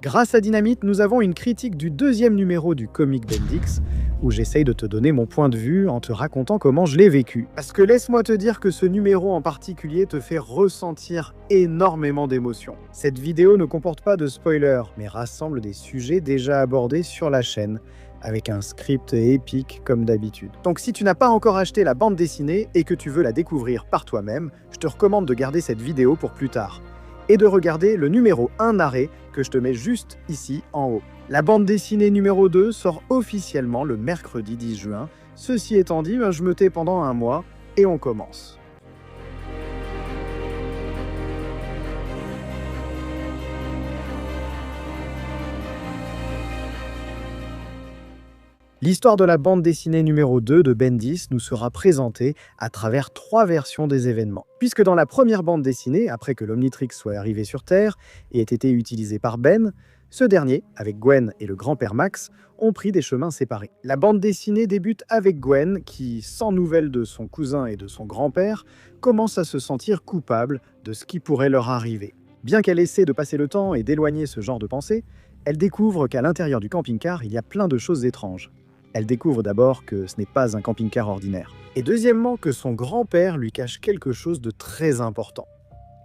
Grâce à Dynamite, nous avons une critique du deuxième numéro du comic Bendix, où j'essaye de te donner mon point de vue en te racontant comment je l'ai vécu. Parce que laisse-moi te dire que ce numéro en particulier te fait ressentir énormément d'émotions. Cette vidéo ne comporte pas de spoilers, mais rassemble des sujets déjà abordés sur la chaîne, avec un script épique comme d'habitude. Donc si tu n'as pas encore acheté la bande dessinée et que tu veux la découvrir par toi-même, je te recommande de garder cette vidéo pour plus tard. Et de regarder le numéro 1 narré que je te mets juste ici en haut. La bande dessinée numéro 2 sort officiellement le mercredi 10 juin. Ceci étant dit, je me tais pendant un mois et on commence. L'histoire de la bande dessinée numéro 2 de Bendis nous sera présentée à travers 3 versions des événements. Puisque dans la première bande dessinée, après que l'Omnitrix soit arrivé sur Terre et ait été utilisé par Ben, ce dernier, avec Gwen et le grand-père Max, ont pris des chemins séparés. La bande dessinée débute avec Gwen qui, sans nouvelles de son cousin et de son grand-père, commence à se sentir coupable de ce qui pourrait leur arriver. Bien qu'elle essaie de passer le temps et d'éloigner ce genre de pensée, elle découvre qu'à l'intérieur du camping-car, il y a plein de choses étranges. Elle découvre d'abord que ce n'est pas un camping-car ordinaire. Et deuxièmement, que son grand-père lui cache quelque chose de très important.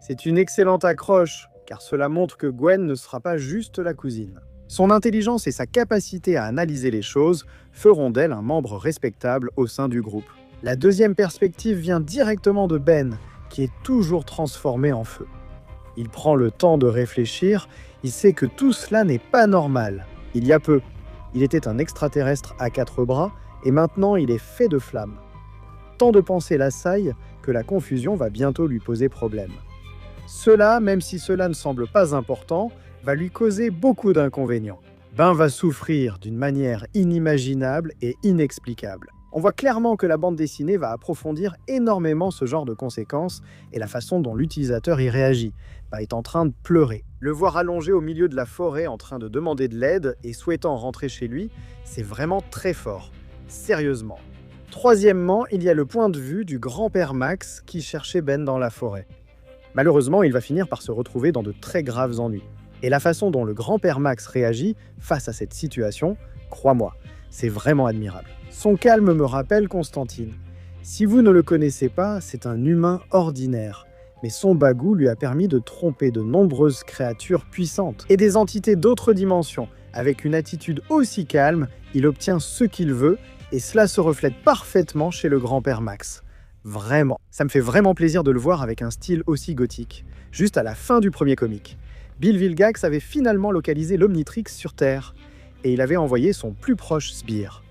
C'est une excellente accroche, car cela montre que Gwen ne sera pas juste la cousine. Son intelligence et sa capacité à analyser les choses feront d'elle un membre respectable au sein du groupe. La deuxième perspective vient directement de Ben, qui est toujours transformé en feu. Il prend le temps de réfléchir, il sait que tout cela n'est pas normal. Il y a peu, il était un extraterrestre à 4 bras, et maintenant il est fait de flammes. Tant de pensées l'assaillent que la confusion va bientôt lui poser problème. Cela, même si cela ne semble pas important, va lui causer beaucoup d'inconvénients. Ben va souffrir d'une manière inimaginable et inexplicable. On voit clairement que la bande dessinée va approfondir énormément ce genre de conséquences et la façon dont l'utilisateur y réagit. Ben est en train de pleurer. Le voir allongé au milieu de la forêt en train de demander de l'aide et souhaitant rentrer chez lui, c'est vraiment très fort. Sérieusement. Troisièmement, il y a le point de vue du grand-père Max qui cherchait Ben dans la forêt. Malheureusement, il va finir par se retrouver dans de très graves ennuis. Et la façon dont le grand-père Max réagit face à cette situation, crois-moi, c'est vraiment admirable. Son calme me rappelle Constantine. Si vous ne le connaissez pas, c'est un humain ordinaire. Mais son bagou lui a permis de tromper de nombreuses créatures puissantes et des entités d'autres dimensions. Avec une attitude aussi calme, il obtient ce qu'il veut et cela se reflète parfaitement chez le grand-père Max. Vraiment, ça me fait vraiment plaisir de le voir avec un style aussi gothique. Juste à la fin du premier comic, Bill Vilgax avait finalement localisé l'Omnitrix sur Terre et il avait envoyé son plus proche sbire.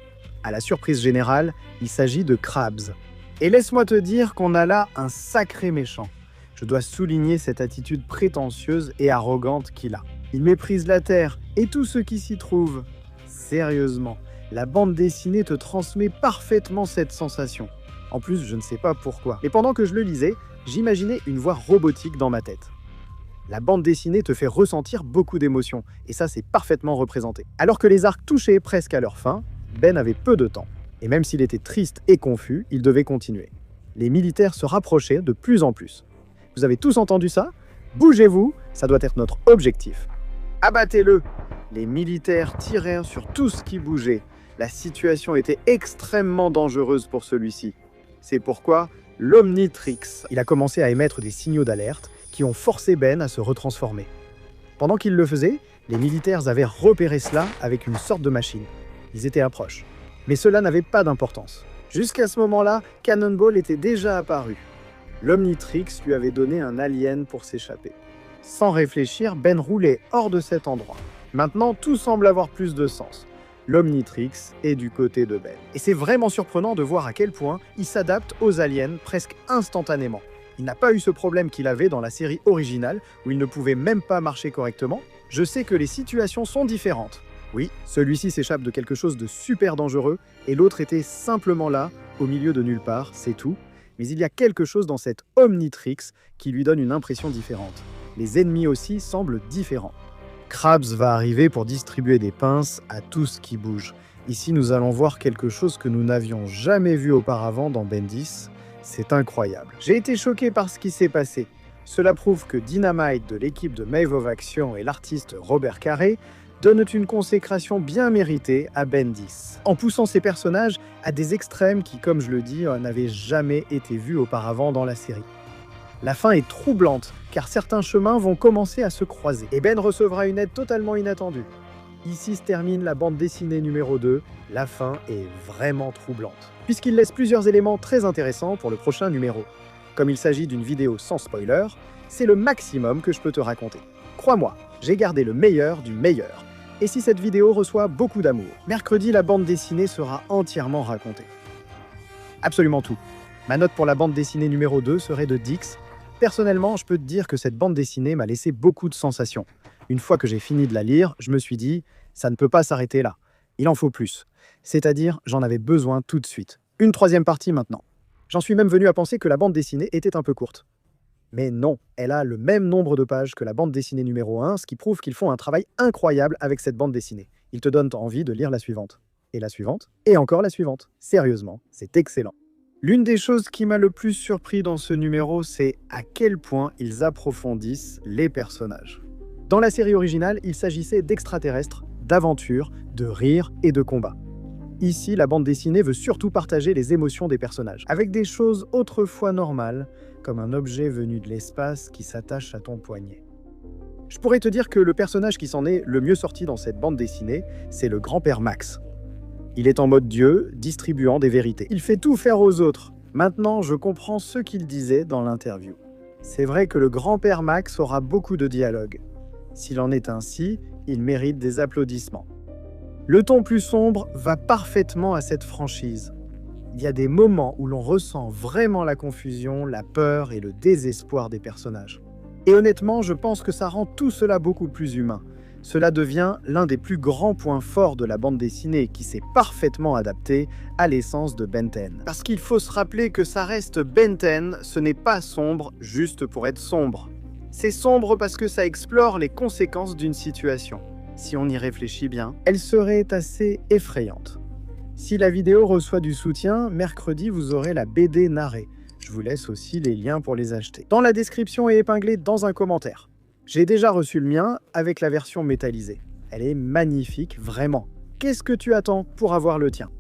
À la surprise générale, il s'agit de Krabs. Et laisse-moi te dire qu'on a là un sacré méchant. Je dois souligner cette attitude prétentieuse et arrogante qu'il a. Il méprise la Terre et tout ce qui s'y trouve. Sérieusement, la bande dessinée te transmet parfaitement cette sensation. En plus, je ne sais pas pourquoi. Mais pendant que je le lisais, j'imaginais une voix robotique dans ma tête. La bande dessinée te fait ressentir beaucoup d'émotions, et ça c'est parfaitement représenté. Alors que les arcs touchaient presque à leur fin, Ben avait peu de temps. Et même s'il était triste et confus, il devait continuer. Les militaires se rapprochaient de plus en plus. Vous avez tous entendu ça? Bougez-vous, ça doit être notre objectif. Abattez-le! Les militaires tirèrent sur tout ce qui bougeait. La situation était extrêmement dangereuse pour celui-ci. C'est pourquoi l'Omnitrix. Il a commencé à émettre des signaux d'alerte qui ont forcé Ben à se retransformer. Pendant qu'il le faisait, les militaires avaient repéré cela avec une sorte de machine. Ils étaient proches. Mais cela n'avait pas d'importance. Jusqu'à ce moment-là, Cannonball était déjà apparu. L'Omnitrix lui avait donné un alien pour s'échapper. Sans réfléchir, Ben roulait hors de cet endroit. Maintenant, tout semble avoir plus de sens. L'Omnitrix est du côté de Ben. Et c'est vraiment surprenant de voir à quel point il s'adapte aux aliens presque instantanément. Il n'a pas eu ce problème qu'il avait dans la série originale, où il ne pouvait même pas marcher correctement. Je sais que les situations sont différentes. Oui, celui-ci s'échappe de quelque chose de super dangereux, et l'autre était simplement là, au milieu de nulle part, c'est tout. Mais il y a quelque chose dans cette Omnitrix qui lui donne une impression différente. Les ennemis aussi semblent différents. Krabs va arriver pour distribuer des pinces à tout ce qui bouge. Ici, nous allons voir quelque chose que nous n'avions jamais vu auparavant dans Bendis. C'est incroyable. J'ai été choqué par ce qui s'est passé. Cela prouve que Dynamite de l'équipe de Maeve of Action et l'artiste Robert Carré donnent une consécration bien méritée à Bendis, en poussant ses personnages à des extrêmes qui, comme je le dis, n'avaient jamais été vus auparavant dans la série. La fin est troublante, car certains chemins vont commencer à se croiser, et Ben recevra une aide totalement inattendue. Ici se termine la bande dessinée numéro 2, la fin est vraiment troublante, puisqu'il laisse plusieurs éléments très intéressants pour le prochain numéro. Comme il s'agit d'une vidéo sans spoiler, c'est le maximum que je peux te raconter. Crois-moi, j'ai gardé le meilleur du meilleur. Et si cette vidéo reçoit beaucoup d'amour, mercredi, la bande dessinée sera entièrement racontée. Absolument tout. Ma note pour la bande dessinée numéro 2 serait de 10. Personnellement, je peux te dire que cette bande dessinée m'a laissé beaucoup de sensations. Une fois que j'ai fini de la lire, je me suis dit, ça ne peut pas s'arrêter là. Il en faut plus. C'est-à-dire, j'en avais besoin tout de suite. Une troisième partie maintenant. J'en suis même venu à penser que la bande dessinée était un peu courte. Mais non, elle a le même nombre de pages que la bande dessinée numéro 1, ce qui prouve qu'ils font un travail incroyable avec cette bande dessinée. Ils te donnent envie de lire la suivante. Et la suivante. Et encore la suivante. Sérieusement, c'est excellent. L'une des choses qui m'a le plus surpris dans ce numéro, c'est à quel point ils approfondissent les personnages. Dans la série originale, il s'agissait d'extraterrestres, d'aventures, de rires et de combats. Ici, la bande dessinée veut surtout partager les émotions des personnages, avec des choses autrefois normales, comme un objet venu de l'espace qui s'attache à ton poignet. Je pourrais te dire que le personnage qui s'en est le mieux sorti dans cette bande dessinée, c'est le grand-père Max. Il est en mode Dieu, distribuant des vérités. Il fait tout faire aux autres. Maintenant, je comprends ce qu'il disait dans l'interview. C'est vrai que le grand-père Max aura beaucoup de dialogues. S'il en est ainsi, il mérite des applaudissements. Le ton plus sombre va parfaitement à cette franchise. Il y a des moments où l'on ressent vraiment la confusion, la peur et le désespoir des personnages. Et honnêtement, je pense que ça rend tout cela beaucoup plus humain. Cela devient l'un des plus grands points forts de la bande dessinée qui s'est parfaitement adapté à l'essence de Ben 10. Parce qu'il faut se rappeler que ça reste Ben 10, ce n'est pas sombre juste pour être sombre. C'est sombre parce que ça explore les conséquences d'une situation. Si on y réfléchit bien, elle serait assez effrayante. Si la vidéo reçoit du soutien, mercredi vous aurez la BD narrée. Je vous laisse aussi les liens pour les acheter. Dans la description et épinglé dans un commentaire. J'ai déjà reçu le mien avec la version métallisée. Elle est magnifique, vraiment. Qu'est-ce que tu attends pour avoir le tien ?